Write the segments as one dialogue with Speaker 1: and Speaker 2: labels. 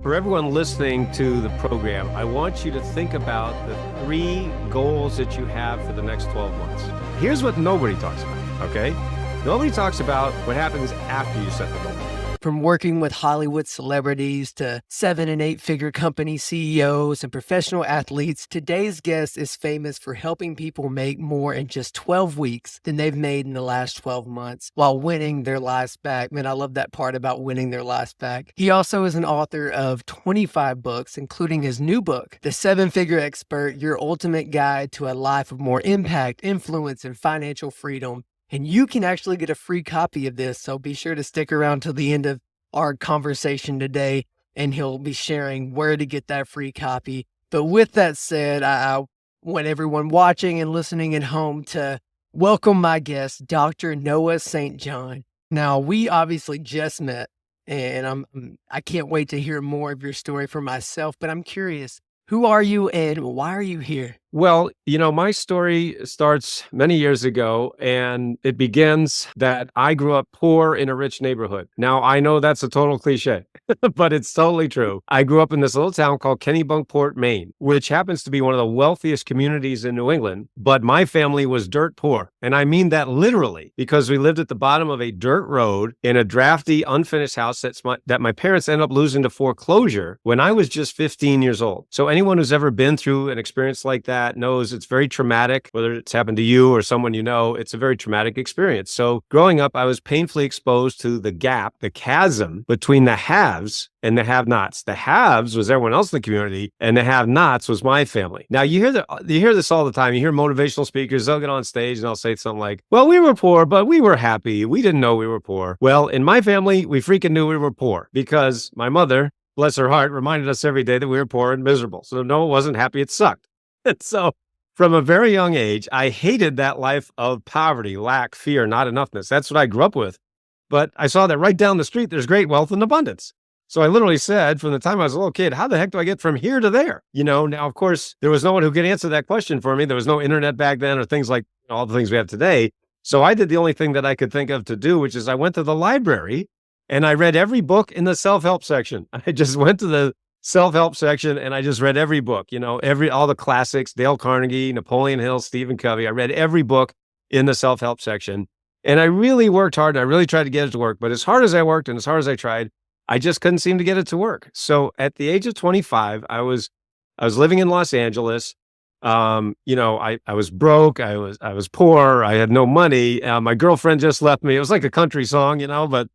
Speaker 1: For everyone listening to the program, I want you to think about the 3 goals that you have for the next 12 months. Here's what nobody talks about, okay? Nobody talks about what happens after you set the goal.
Speaker 2: From working with Hollywood celebrities to 7- and 8-figure company CEOs and professional athletes, today's guest is famous for helping people make more in just 12 weeks than they've made in the last 12 months while winning their lives back. Man, I love that part about winning their lives back. He also is an author of 25 books, including his new book, The 7-Figure Expert, Your Ultimate Guide to a Life of More Impact, Influence, and Financial Freedom. And you can actually get a free copy of this, so be sure to stick around till the end of our conversation today, and he'll be sharing where to get that free copy. But with that said, I want everyone watching and listening at home to welcome my guest, Dr. Noah St. John. Now, we obviously just met, and I can't wait to hear more of your story for myself, but I'm curious, who are you and why are you here?
Speaker 1: Well, my story starts many years ago, and it begins that I grew up poor in a rich neighborhood. Now, I know that's a total cliche, but it's totally true. I grew up in this little town called Kennebunkport, Maine, which happens to be one of the wealthiest communities in New England, but my family was dirt poor. And I mean that literally, because we lived at the bottom of a dirt road in a drafty, unfinished house that my parents ended up losing to foreclosure when I was just 15 years old. So anyone who's ever been through an experience like that knows it's very traumatic, whether it's happened to you or someone you know, it's a very traumatic experience. So growing up, I was painfully exposed to the gap, the chasm between the haves and the have-nots. The haves was everyone else in the community, and the have-nots was my family. Now, you hear this all the time. You hear motivational speakers, they'll get on stage and they'll say something like, well, we were poor, but we were happy. We didn't know we were poor. Well, in my family, we freaking knew we were poor because my mother, bless her heart, reminded us every day that we were poor and miserable. So no, it wasn't happy. It sucked. And so from a very young age, I hated that life of poverty, lack, fear, not enoughness. That's what I grew up with. But I saw that right down the street, there's great wealth and abundance. So I literally said from the time I was a little kid, how the heck do I get from here to there? Now, of course, there was no one who could answer that question for me. There was no internet back then or things like all the things we have today. So I did the only thing that I could think of to do, which is I went to the library and I read every book in the self-help section. I just went to the self-help section and I just read every book, all the classics, Dale Carnegie, Napoleon Hill, Stephen Covey. I read every book in the self-help section and I really worked hard and I really tried to get it to work. But as hard as I worked and as hard as I tried, I just couldn't seem to get it to work. So at the age of 25, I was living in Los Angeles. I was broke. I was poor. I had no money. My girlfriend just left me. It was like a country song,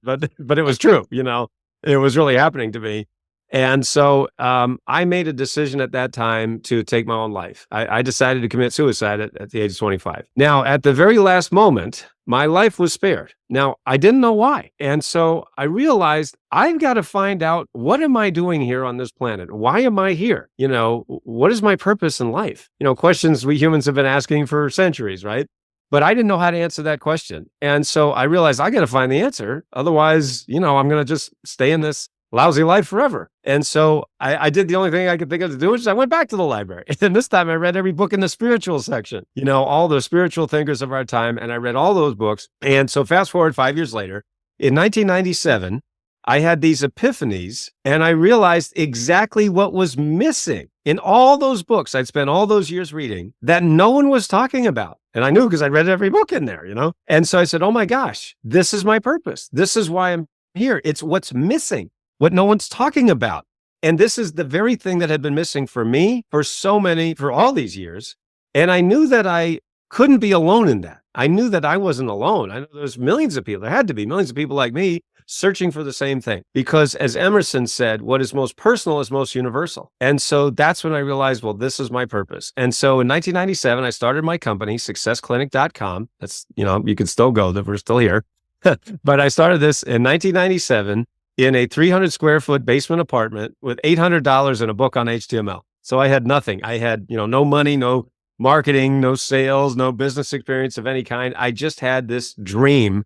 Speaker 1: but it was true. It was really happening to me. And so I made a decision at that time to take my own life. I decided to commit suicide at the age of 25. Now, at the very last moment, my life was spared. Now, I didn't know why. And so I realized I've got to find out, what am I doing here on this planet? Why am I here? What is my purpose in life? Questions we humans have been asking for centuries, right? But I didn't know how to answer that question. And so I realized I got to find the answer. Otherwise, I'm going to just stay in this lousy life forever. And so I did the only thing I could think of to do, which is I went back to the library. And this time I read every book in the spiritual section, all the spiritual thinkers of our time. And I read all those books. And so fast forward 5 years later, in 1997, I had these epiphanies and I realized exactly what was missing in all those books I'd spent all those years reading that no one was talking about. And I knew because I read every book in there, And so I said, oh my gosh, this is my purpose. This is why I'm here. It's what's missing, what no one's talking about. And this is the very thing that had been missing for me for all these years. And I knew that I couldn't be alone in that. I knew that I wasn't alone. I know there's millions of people. There had to be millions of people like me searching for the same thing. Because as Emerson said, what is most personal is most universal. And so that's when I realized, well, this is my purpose. And so in 1997, I started my company, successclinic.com. That's, you can still go, that we're still here. But I started this in 1997 in a 300 square foot basement apartment with $800 and a book on HTML. So I had nothing. I had, no money, no marketing, no sales, no business experience of any kind. I just had this dream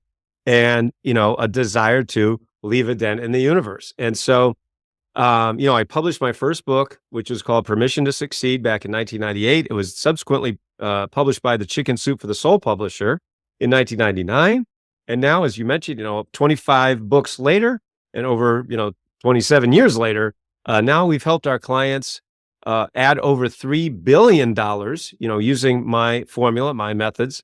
Speaker 1: and, a desire to leave a dent in the universe. And so, I published my first book, which was called Permission to Succeed back in 1998. It was subsequently published by the Chicken Soup for the Soul publisher in 1999. And now, as you mentioned, 25 books later and over, 27 years later, Now we've helped our clients add over $3 billion, using my formula, my methods.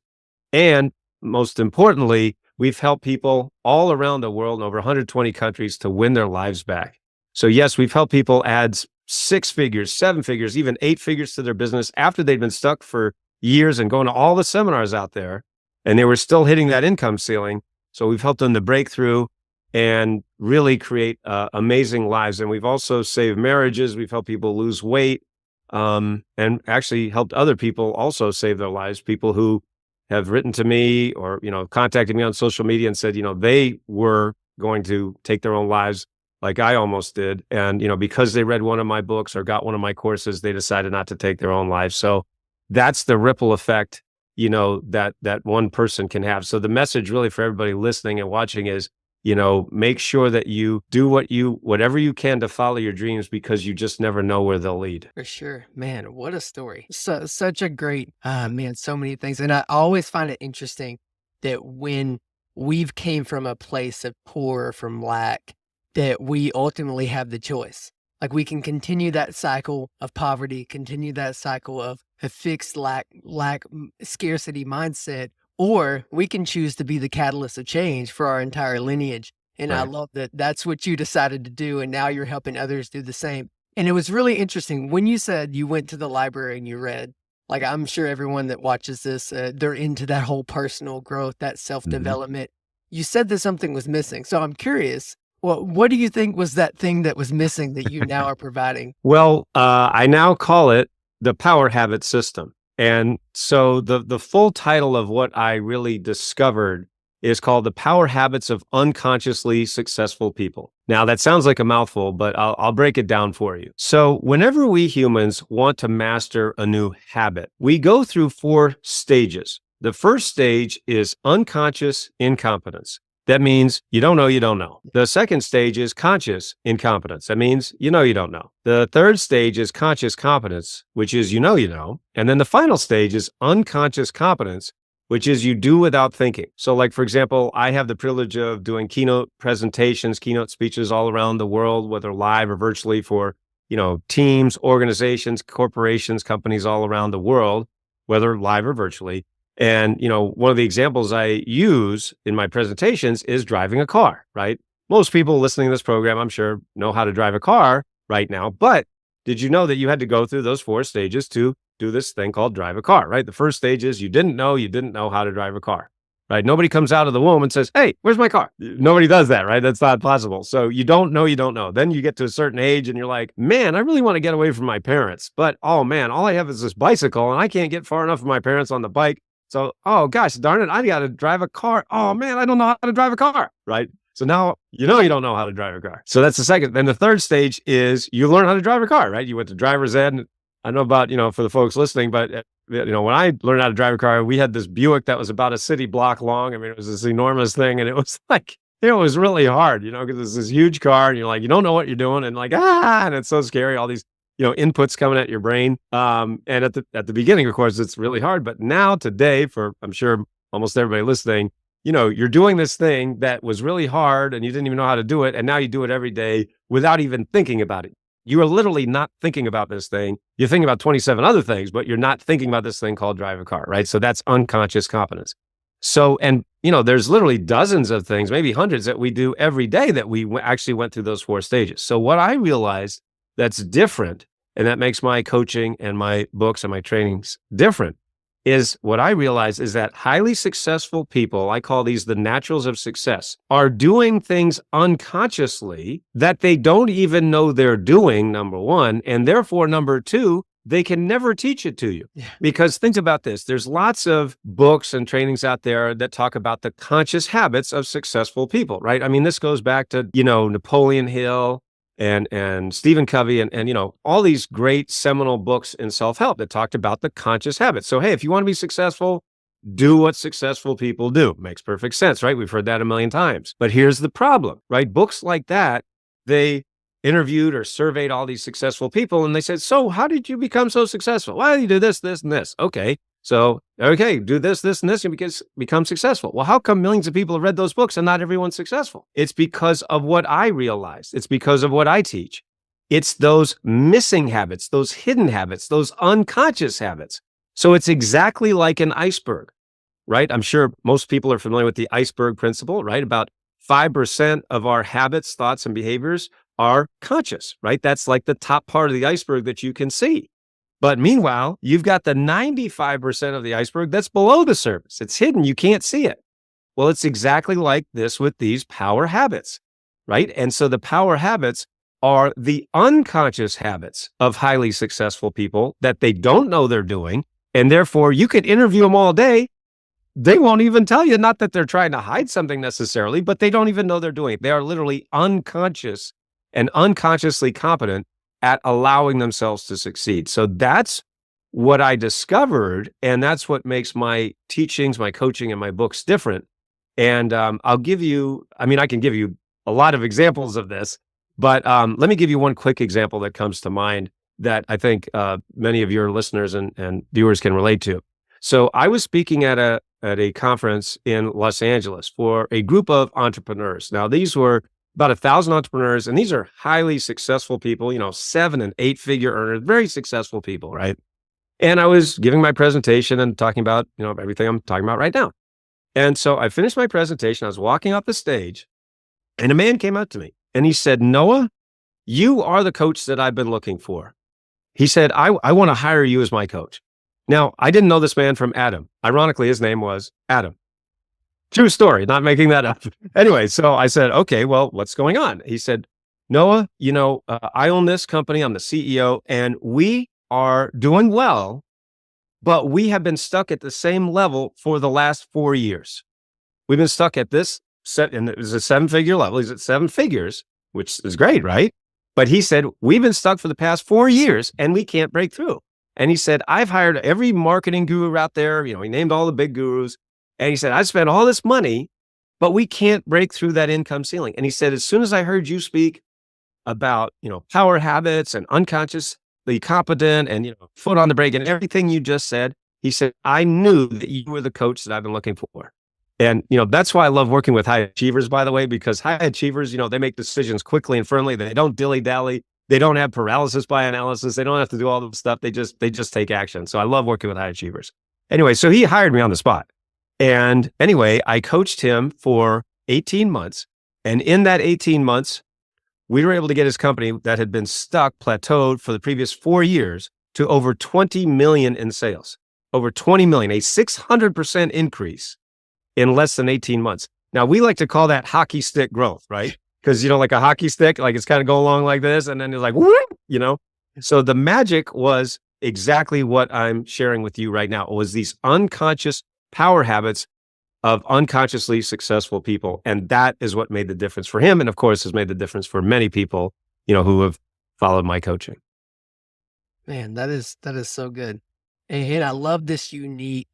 Speaker 1: And most importantly, we've helped people all around the world in over 120 countries to win their lives back. So yes, we've helped people add 6 figures, 7 figures, even 8 figures to their business after they'd been stuck for years and going to all the seminars out there, and they were still hitting that income ceiling. So we've helped them to break through and really create amazing lives. And we've also saved marriages. We've helped people lose weight, and actually helped other people also save their lives. People who have written to me or, contacted me on social media and said, they were going to take their own lives like I almost did. And, because they read one of my books or got one of my courses, they decided not to take their own lives. So that's the ripple effect, that one person can have. So the message really for everybody listening and watching is, make sure that you do whatever you can to follow your dreams, because you just never know where they'll lead.
Speaker 2: For sure. Man, what a story. Such a great, man, so many things. And I always find it interesting that when we've came from a place of poor, from lack, that we ultimately have the choice. Like we can continue that cycle of poverty, continue that cycle of a fixed scarcity mindset, or we can choose to be the catalyst of change for our entire lineage. And I
Speaker 1: Right.
Speaker 2: love that that's what you decided to do. And now you're helping others do the same. And it was really interesting when you said you went to the library and you read. Like, I'm sure everyone that watches this, they're into that whole personal growth, that
Speaker 1: Mhm.
Speaker 2: self-development. You said that something was missing. So I'm curious, what do you think was that thing that was missing that you now are providing?
Speaker 1: Well, I now call it the power habit system. And so the full title of what I really discovered is called the power habits of unconsciously successful people. Now that sounds like a mouthful, but I'll break it down for you. So whenever we humans want to master a new habit, we go through 4 stages. The first stage is unconscious incompetence. That means you don't know you don't know. The second stage is conscious incompetence. That means you don't know. The third stage is conscious competence, which is you know. And then the final stage is unconscious competence, which is you do without thinking. So like, for example, I have the privilege of doing keynote presentations, keynote speeches all around the world, whether live or virtually, for, teams, organizations, corporations, companies all around the world, whether live or virtually. And, one of the examples I use in my presentations is driving a car, right? Most people listening to this program, I'm sure, know how to drive a car right now. But did you know that you had to go through those 4 stages to do this thing called drive a car, right? The first stage is you didn't know how to drive a car, right? Nobody comes out of the womb and says, hey, where's my car? Nobody does that, right? That's not possible. So you don't know. Then you get to a certain age and you're like, man, I really want to get away from my parents. But, oh man, all I have is this bicycle and I can't get far enough from my parents on the bike. So, oh gosh, darn it, I got to drive a car. Oh man, I don't know how to drive a car, right? So now you don't know how to drive a car. So that's the second. Then the third stage is you learn how to drive a car, right? You went to driver's ed. And I don't know about, for the folks listening, but when I learned how to drive a car, we had this Buick that was about a city block long. I mean, it was this enormous thing, and it was like, it was really hard, because it's this huge car, and you're like, you don't know what you're doing, and like, and it's so scary, all these inputs coming at your brain. And at the beginning, of course, it's really hard. But now today, for I'm sure almost everybody listening, you're doing this thing that was really hard and you didn't even know how to do it. And now you do it every day without even thinking about it. You are literally not thinking about this thing. You're thinking about 27 other things, but you're not thinking about this thing called drive a car, right? So that's unconscious competence. So, and there's literally dozens of things, maybe hundreds, that we do every day that we actually went through those 4 stages. So what I realized that's different, and that makes my coaching and my books and my trainings different, is what I realize is that highly successful people, I call these the naturals of success, are doing things unconsciously that they don't even know they're doing, number one. And therefore, number two, they can never teach it to you.
Speaker 2: Yeah.
Speaker 1: Because think about this. There's lots of books and trainings out there that talk about the conscious habits of successful people, right? I mean, this goes back to, Napoleon Hill, and Stephen Covey and all these great seminal books in self-help that talked about the conscious habits. So, hey, if you want to be successful, do what successful people do. Makes perfect sense, right? We've heard that a million times. But here's the problem, right? Books like that, they interviewed or surveyed all these successful people and they said, so how did you become so successful? Well, you do this, this, and this. Okay. So, do this, this, and this, and become successful. Well, how come millions of people have read those books and not everyone's successful? It's because of what I realized. It's because of what I teach. It's those missing habits, those hidden habits, those unconscious habits. So it's exactly like an iceberg, right? I'm sure most people are familiar with the iceberg principle, right? About 5% of our habits, thoughts, and behaviors are conscious, right? That's like the top part of the iceberg that you can see. But meanwhile, you've got the 95% of the iceberg that's below the surface. It's hidden. You can't see it. Well, it's exactly like this with these power habits, right? And so the power habits are the unconscious habits of highly successful people that they don't know they're doing. And therefore, you could interview them all day. They won't even tell you, not that they're trying to hide something necessarily, but they don't even know they're doing it. They are literally unconscious and unconsciously competent at allowing themselves to succeed. So that's what I discovered. And that's what makes my teachings, my coaching, and my books different. And I can give you a lot of examples of this, but let me give you one quick example that comes to mind that I think many of your listeners and viewers can relate to. So I was speaking at a conference in Los Angeles for a group of entrepreneurs. Now, these were about 1,000 entrepreneurs, and these are highly successful people, 7 and 8 figure earners, very successful people, right? And I was giving my presentation and talking about, everything I'm talking about right now. And so I finished my presentation. I was walking off the stage, and a man came up to me and he said, "Noah, you are the coach that I've been looking for." He said, I want to hire you as my coach. Now, I didn't know this man from Adam. Ironically, his name was Adam. True story, not making that up. Anyway, so I said, "Okay, well, what's going on?" He said, "Noah, I own this company. I'm the CEO, and we are doing well, but we have been stuck at the same level for the last 4 years. We've been stuck at this set, and it was a 7-figure level. He's at 7 figures, which is great, right? But he said, we've been stuck for the past 4 years and we can't break through." And he said, "I've hired every marketing guru out there." He named all the big gurus. And he said, "I spent all this money, but we can't break through that income ceiling." And he said, "As soon as I heard you speak about, power habits and unconsciously competent and, foot on the brake and everything you just said," he said, "I knew that you were the coach that I've been looking for." And, that's why I love working with high achievers, by the way, because high achievers, they make decisions quickly and firmly. They don't dilly dally. They don't have paralysis by analysis. They don't have to do all the stuff. They just take action. So I love working with high achievers. Anyway, so he hired me on the spot. And anyway, I coached him for 18 months. And in that 18 months, we were able to get his company that had been stuck, plateaued for the previous 4 years to over 20 million in sales, over 20 million, a 600% increase in less than 18 months. Now, we like to call that hockey stick growth, right? Because, like a hockey stick, like it's kind of going along like this, and then it's like, whoop. So the magic was exactly what I'm sharing with you right now. It was these unconscious power habits of unconsciously successful people. And that is what made the difference for him. And of course, has made the difference for many people, who have followed my coaching.
Speaker 2: Man, that is so good. And I love this unique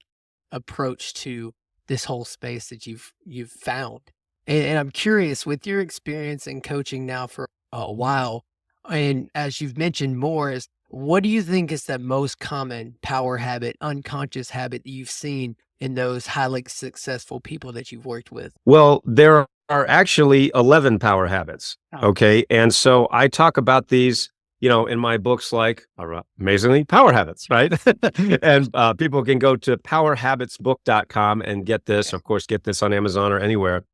Speaker 2: approach to this whole space that you've found. And I'm curious, with your experience in coaching now for a while, and as you've mentioned more, is what do you think is the most common power habit, unconscious habit that you've seen in those highly successful people that you've worked with?
Speaker 1: Well, there are actually 11 power habits. Okay. And so I talk about these, in my books, like Amazingly Power Habits, right? And people can go to powerhabitsbook.com and get this, of course, get this on Amazon or anywhere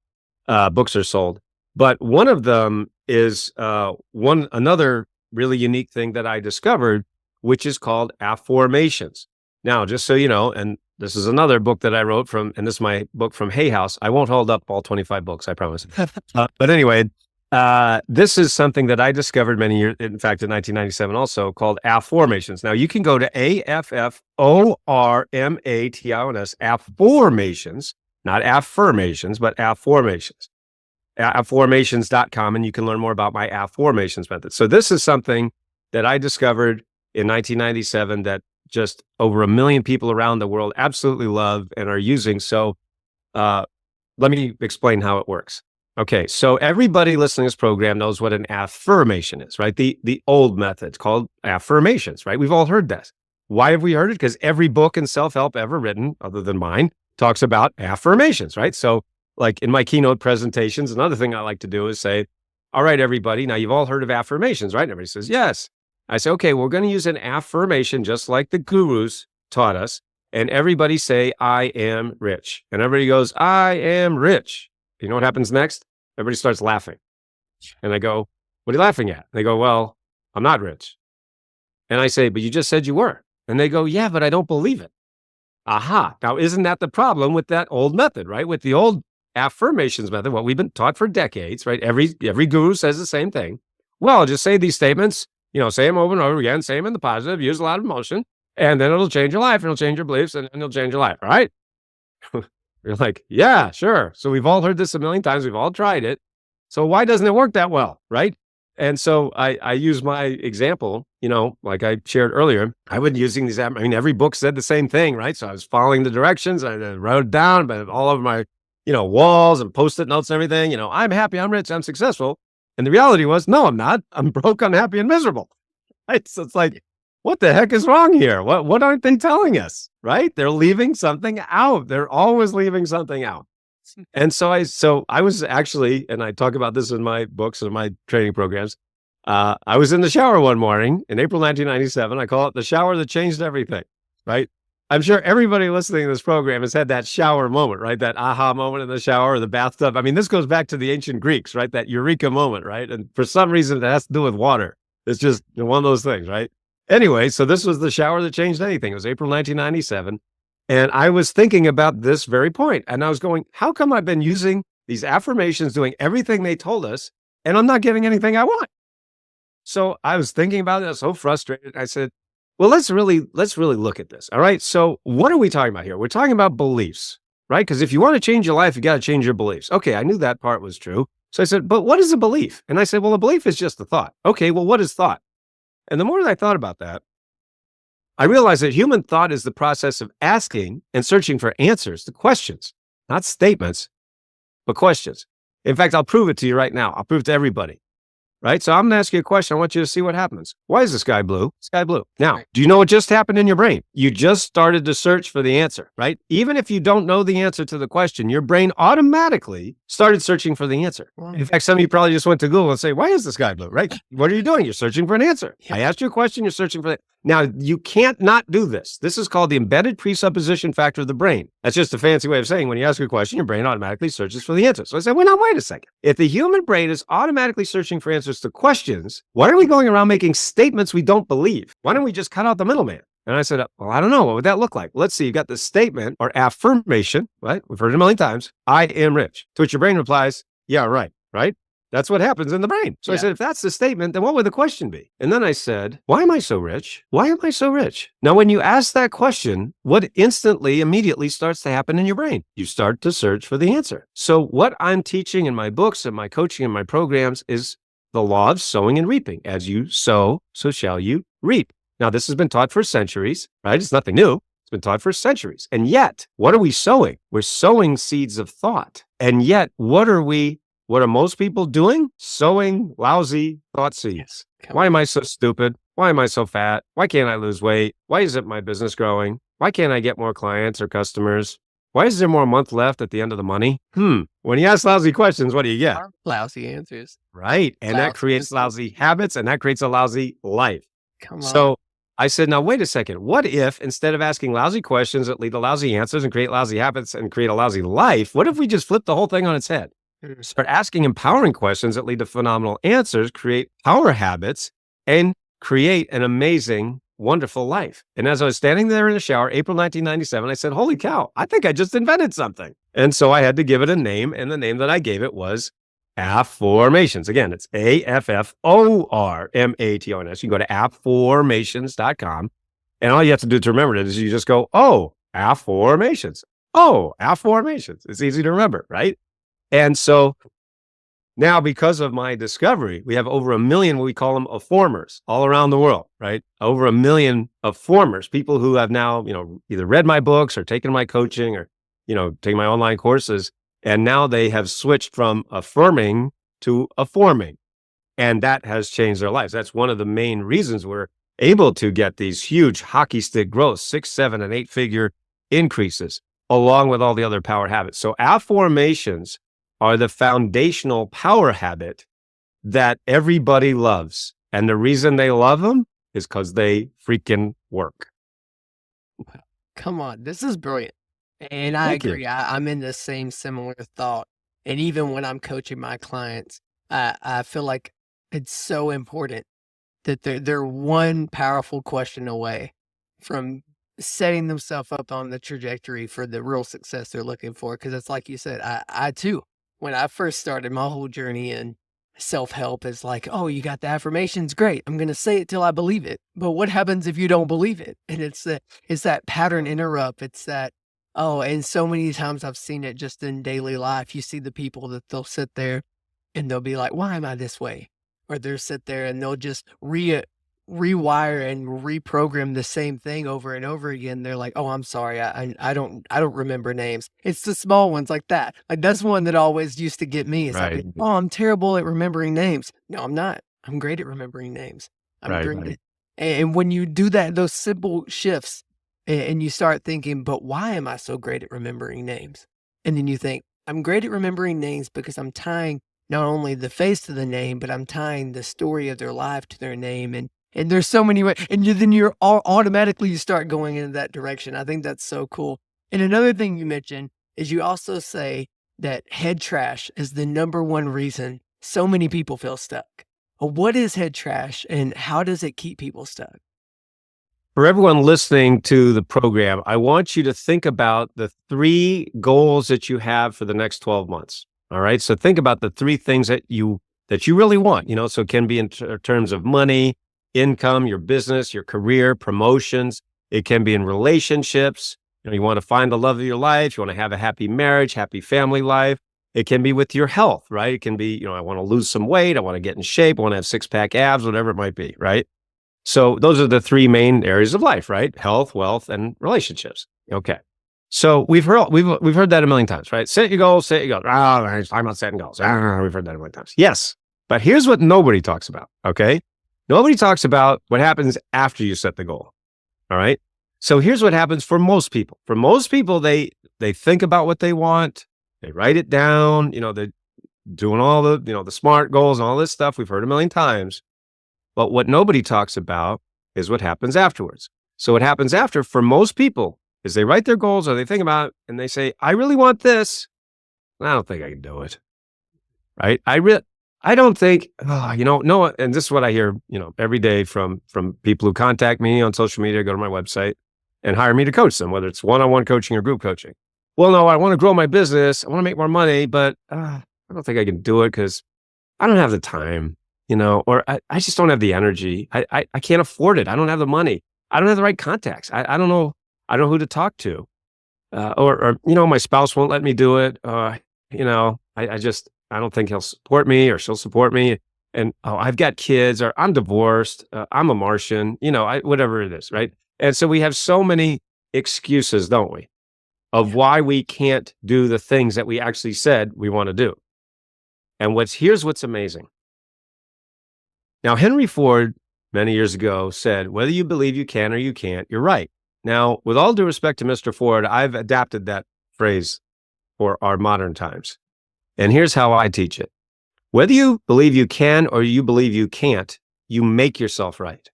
Speaker 1: books are sold. But one of them is another really unique thing that I discovered, which is called Afformations. Now, just so you know, and this is another book that I wrote and this is my book from Hay House. I won't hold up all 25 books, I promise. But anyway, this is something that I discovered many years, in fact, in 1997 also, called Afformations. Now, you can go to Afformations, Afformations, not Affirmations, but Afformations, Afformations.com, and you can learn more about my Afformations method. So this is something that I discovered in 1997 that just over 1 million people around the world absolutely love and are using. So let me explain how it works. Okay, so everybody listening to this program knows what an affirmation is, right? The old method called Affirmations, right? We've all heard this. Why have we heard it? Because every book in self-help ever written, other than mine, talks about affirmations, right? So like in my keynote presentations, another thing I like to do is say, all right, everybody, now you've all heard of affirmations, right? And everybody says, yes. I say, okay, we're going to use an affirmation just like the gurus taught us. And everybody say, I am rich. And everybody goes, I am rich. You know what happens next? Everybody starts laughing. And I go, what are you laughing at? And they go, well, I'm not rich. And I say, but you just said you were. And they go, yeah, but I don't believe it. Aha. Now, isn't that the problem with that old method, right? With the old affirmations method, what we've been taught for decades, right? Every guru says the same thing. Well, just say these statements, say them over and over again, say them in the positive, use a lot of emotion, and then it'll change your life, and it'll change your beliefs, and it'll change your life, all right? You're like, yeah, sure. So we've all heard this a million times. We've all tried it. So why doesn't it work that well, right? And so I use my example, like I shared earlier, I was using these, every book said the same thing, right? So I was following the directions. I wrote it down, but all over my, walls and Post-it notes and everything, I'm happy, I'm rich, I'm successful. And the reality was, no, I'm not. I'm broke, unhappy, and miserable. Right? So it's like, what the heck is wrong here? What aren't they telling us, right? They're leaving something out. They're always leaving something out. And so I was actually, and I talk about this in my books and my training programs. I was in the shower one morning in April 1997. I call it the shower that changed everything, right? I'm sure everybody listening to this program has had that shower moment, right? That aha moment in the shower or the bathtub. This goes back to the ancient Greeks, right? That eureka moment, right? And for some reason, it has to do with water. It's just one of those things, right? Anyway, so this was the shower that changed anything. It was April 1997. And I was thinking about this very point. And I was going, how come I've been using these affirmations, doing everything they told us, and I'm not getting anything I want? So I was thinking about it. I was so frustrated. I said, well, let's really look at this. All right. So what are we talking about here? We're talking about beliefs, right? Because if you want to change your life, you got to change your beliefs. Okay. I knew that part was true. So I said, but what is a belief? And I said, well, a belief is just a thought. Okay. Well, what is thought? And the more that I thought about that, I realized that human thought is the process of asking and searching for answers to questions, not statements, but questions. In fact, I'll prove it to you right now. I'll prove it to everybody. Right? So I'm going to ask you a question. I want you to see what happens. Why is the sky blue? Sky blue. Now, do you know what just happened in your brain? You just started to search for the answer, right? Even if you don't know the answer to the question, your brain automatically started searching for the answer. In fact, some of you probably just went to Google and say, why is the sky blue, right? What are you doing? You're searching for an answer. I asked you a question. You're searching for that. Now, you can't not do this. This is called the embedded presupposition factor of the brain. That's just a fancy way of saying when you ask a question, your brain automatically searches for the answer. So I said, well, now, wait a second. If the human brain is automatically searching for answers to questions, why are we going around making statements we don't believe? Why don't we just cut out the middleman? And I said, well, I don't know. What would that look like? Let's see. You've got the statement or affirmation, right? We've heard it a million times. I am rich. To which your brain replies, yeah, right, right? That's what happens in the brain. So I said, if that's the statement, then what would the question be? And then I said, why am I so rich? Why am I so rich? Now, when you ask that question, what immediately starts to happen in your brain? You start to search for the answer. So what I'm teaching in my books and my coaching and my programs is the law of sowing and reaping. As you sow, so shall you reap. Now, this has been taught for centuries, right? It's nothing new. It's been taught for centuries. And yet, what are we sowing? We're sowing seeds of thought. And yet, what are most people doing? Sowing lousy thought seeds. Why am I so stupid? Why am I so fat? Why can't I lose weight? Why isn't my business growing? Why can't I get more clients or customers? Why is there more month left at the end of the money? When you ask lousy questions, what do you get?
Speaker 2: Lousy answers.
Speaker 1: Right. And that creates lousy habits, and that creates a lousy life.
Speaker 2: Come on.
Speaker 1: So I said, now, wait a second. What if instead of asking lousy questions that lead to lousy answers and create lousy habits and create a lousy life, what if we just flip the whole thing on its head? Start asking empowering questions that lead to phenomenal answers, create power habits, and create an amazing, wonderful life. And as I was standing there in the shower, April 1997, I said, holy cow, I think I just invented something. And so I had to give it a name, and the name that I gave it was Afformations. Again, it's Afformations. You can go to Afformations.com, and all you have to do to remember it is you just go, oh, Afformations. Oh, Afformations. It's easy to remember, right? And so now, because of my discovery, we have over 1 million, what we call them, Afformers all around the world, right? Over 1 million Afformers, people who have now, either read my books or taken my coaching or, taken my online courses. And now they have switched from affirming to afforming. And that has changed their lives. That's one of the main reasons we're able to get these huge hockey stick growth, 6, 7, and 8-figure increases, along with all the other power habits. So Afformations are the foundational power habit that everybody loves. And the reason they love them is because they freaking work.
Speaker 2: Come on, this is brilliant. And I
Speaker 1: Thank you.
Speaker 2: agree. I'm in the same similar thought. And even when I'm coaching my clients, I feel like it's so important that they're one powerful question away from setting themselves up on the trajectory for the real success they're looking for. Because it's like you said, I too, when I first started my whole journey in self-help, is like, oh, you got the affirmations, great. I'm gonna say it till I believe it. But what happens if you don't believe it? And it's that pattern interrupt. It's that, oh, and so many times I've seen it just in daily life. You see the people that they'll sit there and they'll be like, why am I this way? Or they'll sit there and they'll just rewire and reprogram the same thing over and over again. They're like, oh, I'm sorry, I don't remember names. It's the small ones like that. Like that's one that always used to get me. Is I'd
Speaker 1: Right.
Speaker 2: be, oh, I'm terrible at remembering names. No, I'm not. I'm great at remembering names. I'm
Speaker 1: Right.
Speaker 2: great
Speaker 1: Right.
Speaker 2: at, and when you do that, those simple shifts, and you start thinking, but why am I so great at remembering names? And then you think, I'm great at remembering names because I'm tying not only the face to the name, but I'm tying the story of their life to their name. And there's so many ways, and then you're automatically you start going in that direction. I think that's so cool. And another thing you mentioned is you also say that head trash is the number one reason so many people feel stuck. Well, what is head trash, and how does it keep people stuck?
Speaker 1: For everyone listening to the program, I want you to think about the 3 goals that you have for the next 12 months. All right. So think about the 3 things that you really want, so it can be in terms of money, income, your business, your career, promotions. It can be in relationships. You want to find the love of your life. You want to have a happy marriage, happy family life. It can be with your health, right? It can be, I want to lose some weight. I want to get in shape. I want to have 6-pack abs, whatever it might be, right? So those are the 3 main areas of life, right? Health, wealth, and relationships. Okay. So we've heard that a million times, right? Set your goals, set your goals. I'm not setting goals. We've heard that a million times. Yes. But here's what nobody talks about. Okay. Nobody talks about what happens after you set the goal. All right. So here's what happens for most people. For most people, they think about what they want. They write it down. They're doing all the, the SMART goals and all this stuff. We've heard a million times. But what nobody talks about is what happens afterwards. So what happens after for most people is they write their goals or they think about it and they say, I really want this. I don't think I can do it. Right. I don't think, no. And this is what I hear, every day from people who contact me on social media, go to my website and hire me to coach them, whether it's one-on-one coaching or group coaching. Well, no, I want to grow my business. I want to make more money, but I don't think I can do it because I don't have the time, or I just don't have the energy. I can't afford it. I don't have the money. I don't have the right contacts. I don't know. I don't know who to talk to. Or my spouse won't let me do it. I don't think he'll support me or she'll support me. And, I've got kids or I'm divorced. I'm a Martian, whatever it is. Right. And so we have so many excuses, don't we, of why we can't do the things that we actually said we want to do. And here's what's amazing. Now, Henry Ford, many years ago, said, whether you believe you can or you can't, you're right. Now, with all due respect to Mr. Ford, I've adapted that phrase for our modern times. And here's how I teach it. Whether you believe you can or you believe you can't, you make yourself right.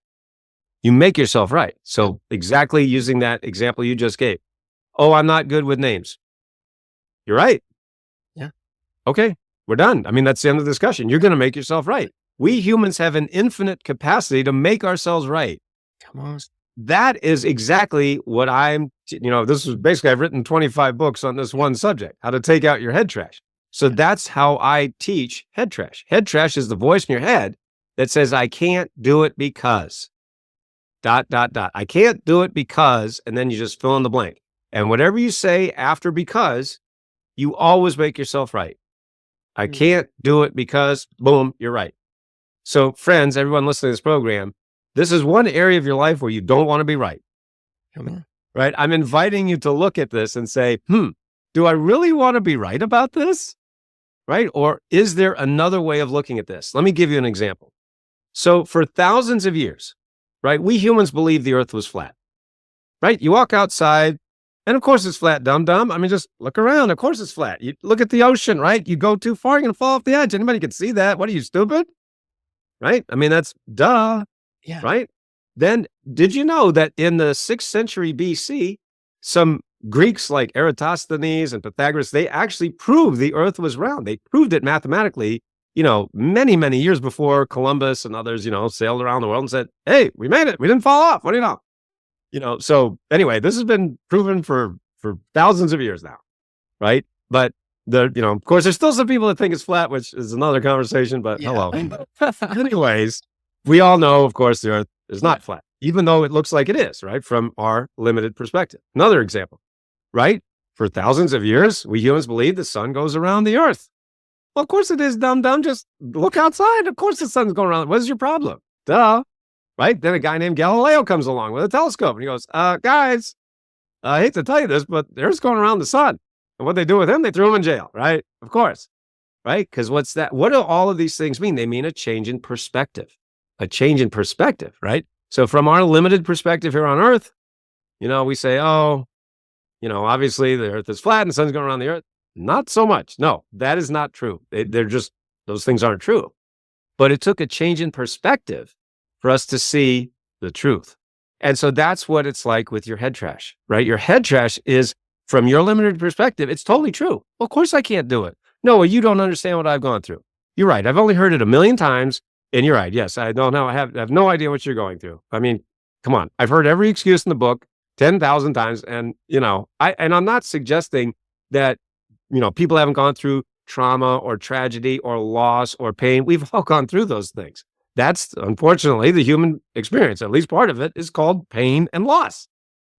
Speaker 1: You make yourself right. So exactly using that example you just gave. Oh, I'm not good with names. You're right.
Speaker 2: Yeah.
Speaker 1: Okay, we're done. I mean, that's the end of the discussion. You're going to make yourself right. We humans have an infinite capacity to make ourselves right.
Speaker 2: Come on.
Speaker 1: That is exactly what this is basically, I've written 25 books on this one subject, how to take out your head trash. So that's how I teach head trash. Head trash is the voice in your head that says, I can't do it because ... I can't do it because, and then you just fill in the blank. And whatever you say after because, you always make yourself right. I can't do it because, boom, you're right. So friends, everyone listening to this program, this is one area of your life where you don't want to be right.
Speaker 2: Come on.
Speaker 1: Right? I'm inviting you to look at this and say, do I really want to be right about this? Right? Or is there another way of looking at this? Let me give you an example. So for thousands of years, right, we humans believed the earth was flat. Right? You walk outside, and of course it's flat, dum-dum. I mean, just look around. Of course it's flat. You look at the ocean, right? You go too far, you're going to fall off the edge. Anybody can see that. What are you, stupid? right? I mean, that's duh,
Speaker 2: Yeah.
Speaker 1: right? Then did you know that in the 6th century BC, some Greeks like Eratosthenes and Pythagoras, they actually proved the earth was round. They proved it mathematically, many, many years before Columbus and others, sailed around the world and said, hey, we made it. We didn't fall off. What do you know? So anyway, this has been proven for thousands of years now, right? But of course, there's still some people that think it's flat, which is another conversation, but
Speaker 2: Yeah.
Speaker 1: hello. Anyways, we all know, of course, the earth is not flat, even though it looks like it is, right? From our limited perspective. Another example, right? For thousands of years, we humans believe the sun goes around the earth. Well, of course it is, dumb. Just look outside. Of course the sun's going around. What is your problem? Duh. Right? Then a guy named Galileo comes along with a telescope and he goes, guys, I hate to tell you this, but the earth's going around the sun. And what they do with him, they threw him in jail, right? Of course, right? Because what's that? What do all of these things mean? They mean a change in perspective, right? So from our limited perspective here on earth, we say, oh, obviously the earth is flat and the sun's going around the earth. Not so much. No, that is not true. Those things aren't true. But it took a change in perspective for us to see the truth. And so that's what it's like with your head trash, right? Your head trash is from your limited perspective. It's totally true. Well, of course I can't do it. No, well, you don't understand what I've gone through. You're right. I've only heard it 1,000,000 times. And you're right. Yes, I don't know. I have no idea what you're going through. I mean, come on. I've heard every excuse in the book 10,000 times. And, I'm not suggesting that, people haven't gone through trauma or tragedy or loss or pain. We've all gone through those things. That's unfortunately the human experience. At least part of it is called pain and loss,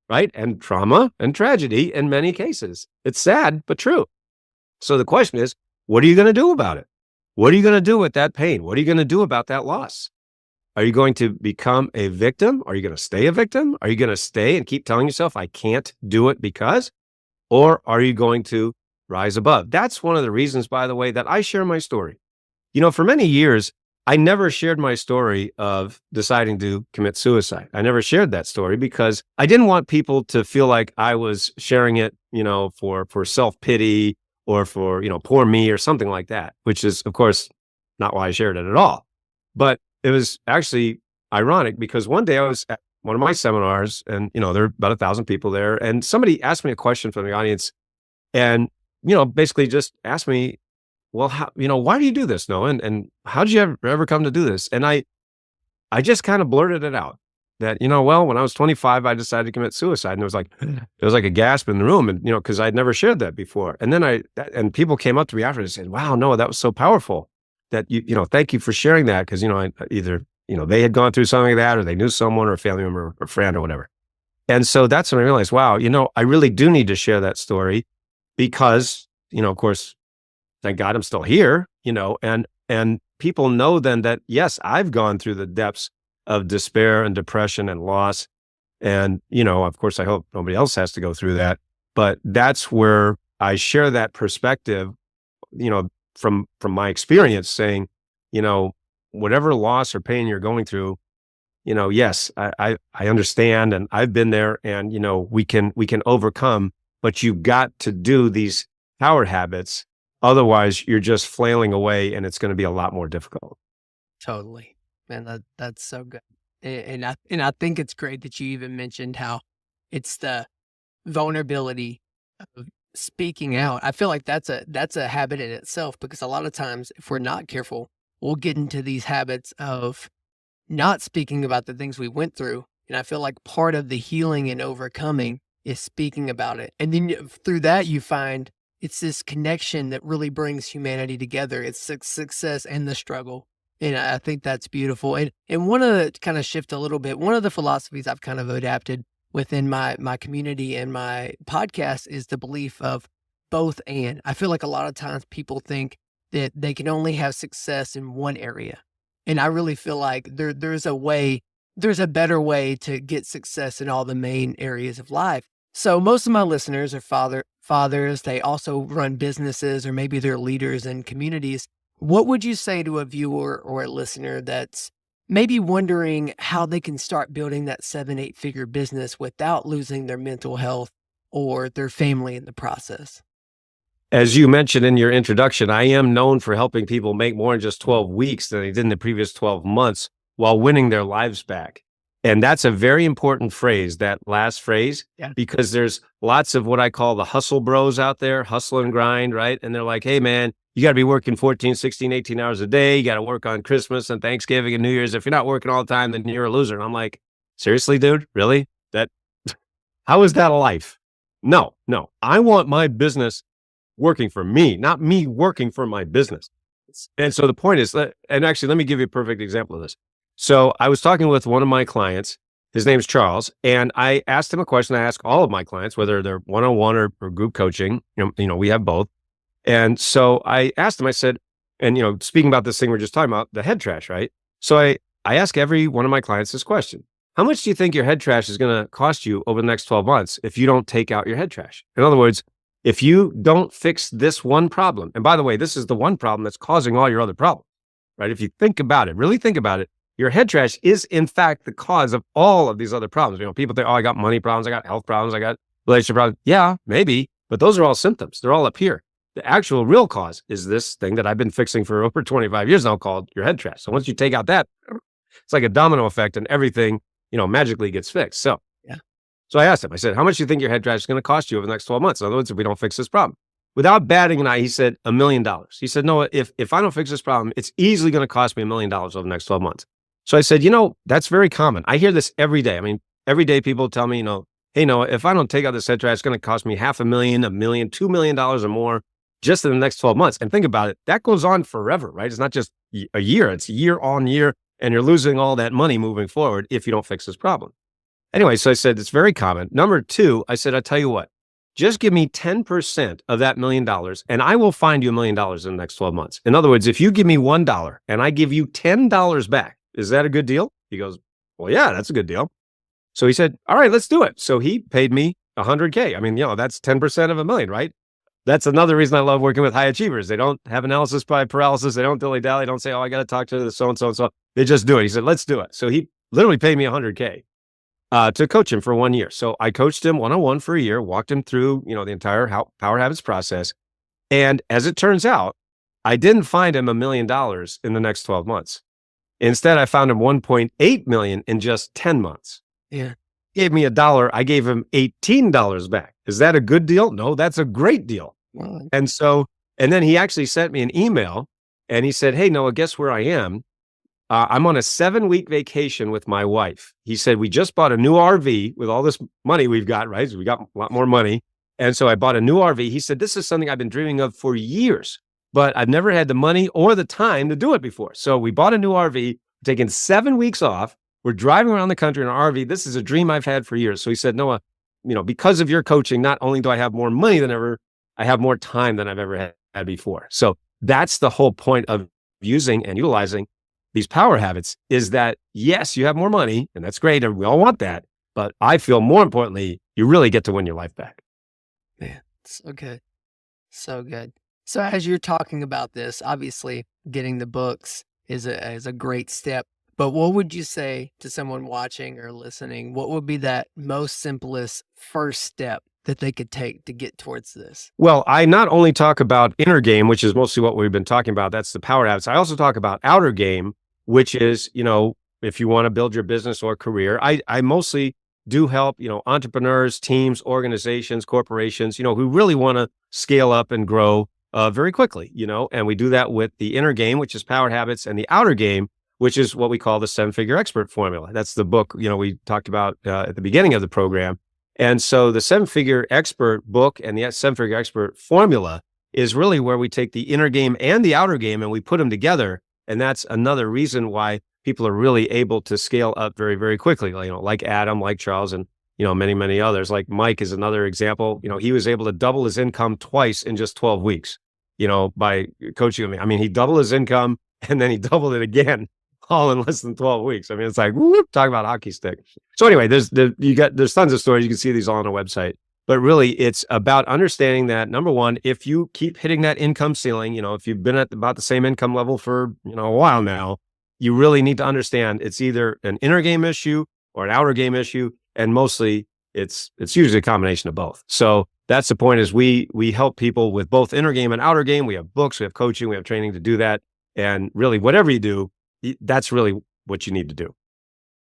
Speaker 1: right? And trauma and tragedy in many cases. It's sad, but true. So the question is, what are you going to do about it? What are you going to do with that pain? What are you going to do about that loss? Are you going to become a victim? Are you going to stay a victim? Are you going to stay and keep telling yourself, I can't do it because? Or are you going to rise above? That's one of the reasons, by the way, that I share my story. For many years, I never shared my story of deciding to commit suicide. I never shared that story because I didn't want people to feel like I was sharing it, for self-pity or for, poor me or something like that, which is, of course, not why I shared it at all. But it was actually ironic because one day I was at one of my seminars and, there were about 1,000 people there. And somebody asked me a question from the audience and, basically just asked me, well, why do you do this, Noah? And how did you ever come to do this? And I just kind of blurted it out that, well, when I was 25, I decided to commit suicide. And it was like a gasp in the room. And, cause I'd never shared that before. And then and people came up to me after and said, wow, Noah, that was so powerful that thank you for sharing that. Cause, I either, they had gone through something like that or they knew someone or a family member or friend or whatever. And so that's when I realized, wow, I really do need to share that story because, of course, thank God I'm still here, and people know then that, yes, I've gone through the depths of despair and depression and loss. And, of course, I hope nobody else has to go through that. But that's where I share that perspective, from my experience saying, whatever loss or pain you're going through, yes, I understand and I've been there and, we can overcome, but you've got to do these power habits. Otherwise, you're just flailing away and it's going to be a lot more difficult.
Speaker 2: Totally. Man, that's so good. And I think it's great that you even mentioned how it's the vulnerability of speaking out. I feel like that's a habit in itself because a lot of times if we're not careful, we'll get into these habits of not speaking about the things we went through. And I feel like part of the healing and overcoming is speaking about it. And then through that, you find it's this connection that really brings humanity together. It's success and the struggle. And I think that's beautiful. And one of the kind of shift a little bit, one of the philosophies I've kind of adapted within my community and my podcast is the belief of both and. I feel like a lot of times people think that they can only have success in one area. And I really feel like there's a better way to get success in all the main areas of life. So most of my listeners are fathers. They also run businesses or maybe they're leaders in communities. What would you say to a viewer or a listener that's maybe wondering how they can start building that 7, 8 figure business without losing their mental health or their family in the process?
Speaker 1: As you mentioned in your introduction, I am known for helping people make more in just 12 weeks than they did in the previous 12 months while winning their lives back. And that's a very important phrase, that last phrase,
Speaker 2: Yeah.
Speaker 1: because there's lots of what I call the hustle bros out there, hustle and grind, right? And they're like, hey, man, you got to be working 14, 16, 18 hours a day. You got to work on Christmas and Thanksgiving and New Year's. If you're not working all the time, then you're a loser. And I'm like, seriously, dude? Really? That, how is that a life? No, no. I want my business working for me, not me working for my business. And so the point is, and actually, let me give you a perfect example of this. So I was talking with one of my clients. His name's Charles, and I asked him a question. I ask all of my clients, whether they're one-on-one or group coaching. We have both. And so I asked him. I said, and speaking about this thing we're just talking about, the head trash, right? So I ask every one of my clients this question: how much do you think your head trash is going to cost you over the next 12 months if you don't take out your head trash? In other words, if you don't fix this one problem, and by the way, this is the one problem that's causing all your other problems, right? If you think about it, really think about it, your head trash is in fact the cause of all of these other problems. People think, oh, I got money problems, I got health problems, I got relationship problems. Yeah, maybe, but those are all symptoms. They're all up here. The actual real cause is this thing that I've been fixing for over 25 years now called your head trash. So once you take out that, it's like a domino effect and everything, magically gets fixed. So I asked him, I said, how much do you think your head trash is going to cost you over the next 12 months? In other words, if we don't fix this problem. Without batting an eye, he said $1 million. He said, no, if I don't fix this problem, it's easily going to cost me $1 million over the next 12 months. So I said, that's very common. I hear this every day. I mean, every day people tell me, hey, Noah, if I don't take out this head trash, it's going to cost me $500,000, $1 million, $2 million or more just in the next 12 months. And think about it. That goes on forever, right? It's not just a year. It's year on year. And you're losing all that money moving forward if you don't fix this problem. Anyway, so I said, it's very common. Number two, I said, I'll tell you what, just give me 10% of that $1 million and I will find you $1 million in the next 12 months. In other words, if you give me $1 and I give you $10 back, is that a good deal? He goes, well, yeah, that's a good deal. So he said, all right, let's do it. So he paid me $100K. I mean, that's 10% of $1 million, right? That's another reason I love working with high achievers. They don't have analysis by paralysis. They don't dilly-dally. They don't say, oh, I got to talk to the so-and-so and so. They just do it. He said, let's do it. So he literally paid me $100K. To coach him for 1 year. So I coached him one-on-one for a year, walked him through, the entire Power Habits process. And as it turns out, I didn't find him $1 million in the next 12 months. Instead, I found him 1.8 million in just 10 months.
Speaker 2: Yeah.
Speaker 1: He gave me $1. I gave him $18 back. Is that a good deal? No, that's a great deal.
Speaker 2: Wow.
Speaker 1: And then he actually sent me an email and he said, hey, Noah, guess where I am? I'm on a 7-week vacation with my wife. He said, we just bought a new RV with all this money we've got, right? So we got a lot more money. And so I bought a new RV. He said, this is something I've been dreaming of for years, but I've never had the money or the time to do it before. So we bought a new RV, taking 7 weeks off. We're driving around the country in an RV. This is a dream I've had for years. So he said, Noah, because of your coaching, not only do I have more money than ever, I have more time than I've ever had before. So that's the whole point of using and utilizing these power habits, is that, yes, you have more money and that's great. And we all want that. But I feel more importantly, you really get to win your life back.
Speaker 2: Man, so good. So good. So as you're talking about this, obviously getting the books is a great step. But what would you say to someone watching or listening? What would be that most simplest first step that they could take to get towards this?
Speaker 1: Well, I not only talk about inner game, which is mostly what we've been talking about. That's the power habits. I also talk about outer game, which is, if you want to build your business or career. I mostly do help, entrepreneurs, teams, organizations, corporations, who really want to scale up and grow very quickly, and we do that with the inner game, which is power habits, and the outer game, which is what we call the 7-figure expert formula. That's the book, we talked about at the beginning of the program. And so the 7-figure expert book and the 7-figure expert formula is really where we take the inner game and the outer game and we put them together. And that's another reason why people are really able to scale up very, very quickly. Like Adam, like Charles, and, many, many others. Like Mike is another example. He was able to double his income twice in just 12 weeks, by coaching me. I mean, he doubled his income and then he doubled it again, all in less than 12 weeks. I mean, it's like, whoop, talk about hockey stick. So anyway, there's tons of stories. You can see these all on our website, but really it's about understanding that, number one, if you keep hitting that income ceiling, if you've been at about the same income level for, a while now, you really need to understand it's either an inner game issue or an outer game issue. And mostly it's usually a combination of both. So That's the point is we help people with both inner game and outer game. We have books, we have coaching, we have training to do that. And really, whatever you do, that's really what you need to do.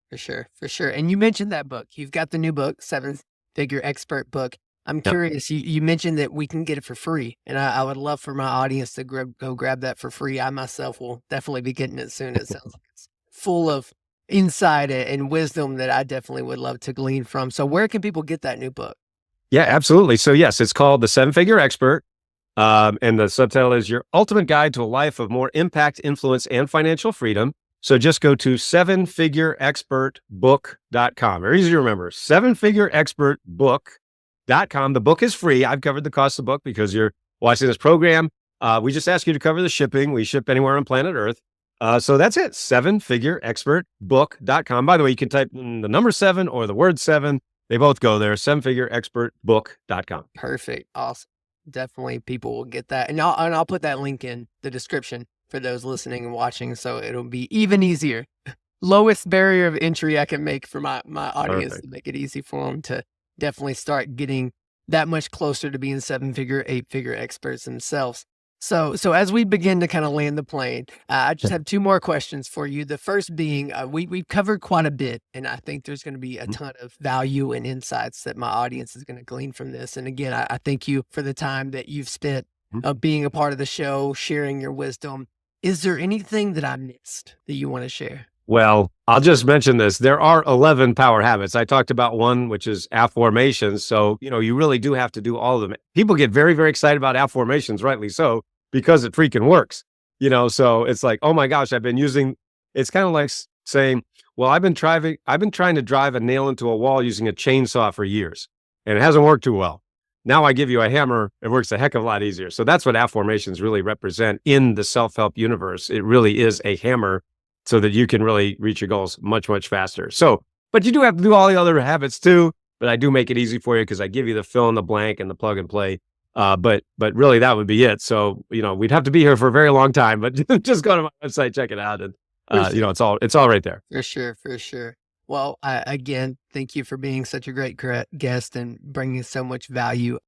Speaker 2: For sure, for sure. And you mentioned that book. You've got the new book, Seven Figure Expert book. I'm
Speaker 1: Yeah.
Speaker 2: curious, you mentioned that we can get it for free, and I would love for my audience to go grab that for free. I myself will definitely be getting it soon. It sounds like it's full of insight and wisdom that I definitely would love to glean from. So where can people get that new book?
Speaker 1: Yeah, absolutely. So yes, it's called The Seven Figure Expert. And the subtitle is Your Ultimate Guide to a Life of More Impact, Influence, and Financial Freedom. So just go to sevenfigureexpertbook.com. Very easy to remember. Sevenfigureexpertbook.com. The book is free. I've covered the cost of the book because you're watching this program. We just ask you to cover the shipping. We ship anywhere on planet Earth. So that's it. Sevenfigureexpertbook.com. By the way, you can type in the number 7 or the word 7. They both go there. Sevenfigureexpertbook.com.
Speaker 2: Perfect. Awesome. Definitely people will get that. And I'll put that link in the description for those listening and watching. So it'll be even easier. Lowest barrier of entry I can make for my audience
Speaker 1: Perfect.
Speaker 2: to make it easy for them to definitely start getting that much closer to being 7-figure, 8-figure experts themselves. So as we begin to kind of land the plane, I just have two more questions for you. The first being, we've covered quite a bit, and I think there's going to be a ton of value and insights that my audience is going to glean from this. And again, I thank you for the time that you've spent being a part of the show, sharing your wisdom. Is there anything that I missed that you want to share?
Speaker 1: Well, I'll just mention this. There are 11 power habits. I talked about one, which is Afformations. So, you really do have to do all of them. People get very, very excited about Afformations, rightly so, because it freaking works. So it's like, oh my gosh, it's kind of like saying, well, I've been trying to drive a nail into a wall using a chainsaw for years, and it hasn't worked too well. Now I give you a hammer, it works a heck of a lot easier. So that's what Afformations really represent in the self-help universe. It really is a hammer so that you can really reach your goals much, much faster. So, but you do have to do all the other habits too, but I do make it easy for you because I give you the fill in the blank and the plug and play. But really that would be it. So, we'd have to be here for a very long time, but just go to my website, check it out. And, it's all right there.
Speaker 2: For sure, for sure. Well, again, thank you for being such a great guest and bringing so much value.